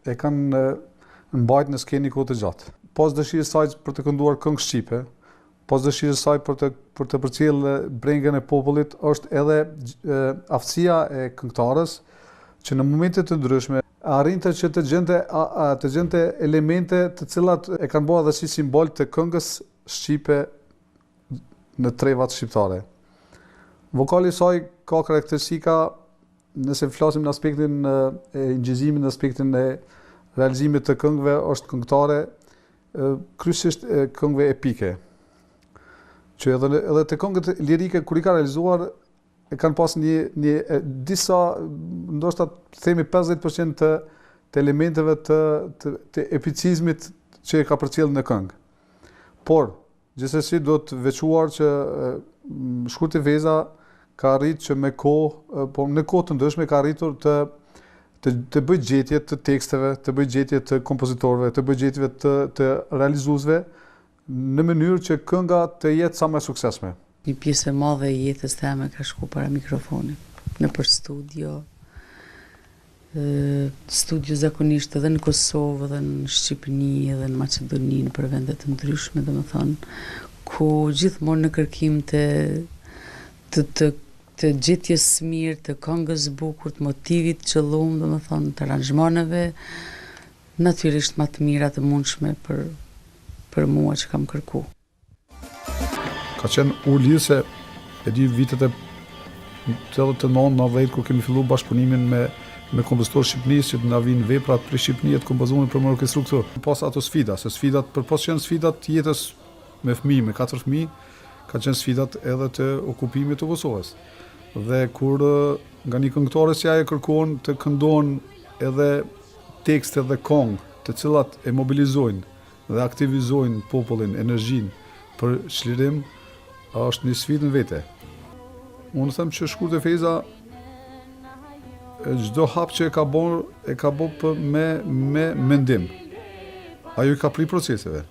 e kanë mbajtur në skenë kohë të gjatë. Pas dëshirës saj për të kënduar këngë shqipe, pas dëshirës saj për të përcjellë brengën e popullit, është edhe aftësia e këngëtarës që në momente të ndryshme arrinte që të gjente elemente të cilat e kanë bërë edhe si simbol të këngës shqipe në trevat shqiptare. Vokali i saj ka karakteristika, nëse flasim në aspektin e ingjizimit, në aspektin e realizimit të këngëve, është këngëtare kryesisht këngëve epike. Që edhe të këngët lirike kur i ka realizuar e kanë pas disa, ndoshta themi 50% të elementeve të epicizmit që e ka përcjellë në këngë. Por, gjithsesi do të veçuar që Shkurti Veza ka arritur që me kohë, po në kohë të ndryshme ka arritur të bëj gjetje të teksteve, të bëj gjetje të kompozitorëve, të bëj gjetjeve të realizuesve në mënyrë që kënga të jetë sa më e suksesshme. Një pjesë e madhe e jetës time ka shku para mikrofonit, nëpër studio. Studio zakonisht edhe në Kosovë, edhe në Shqipëni, edhe në Maqedoni, për vende të ndryshme, domethënë, ku gjithmonë në kërkim të gjetjes së mirë, të këngës bukur, të motivit të qëllum, domethënë, të aranzhmaneve, natyrisht më të mira të mundshme për mua që kam kërku. Ka qenë urlidhëse e di vitet e 89-90 kur kemi filluar bashkëpunimin me kompozitorë shqiptarisë që na vinë veprat për Shqipëni të kompozuar për me orkestru këtu. Pas ato sfida, se sfidat përpos që janë sfidat të jetës me fëmijë, me 4 fëmijë, ka qenë sfidat edhe të okupimit të Kosovës. Dhe kur nga një këngëtare si ajo kërkon të këndon edhe tekste dhe këngë, të cilat e mobilizojnë dhe aktivizojnë popullin, energjinë për çlirim, është një sfidë në vete. Unë them që Shkurti Veza çdo hap që e ka bërë me mendim. Ajo i ka pri proceseve.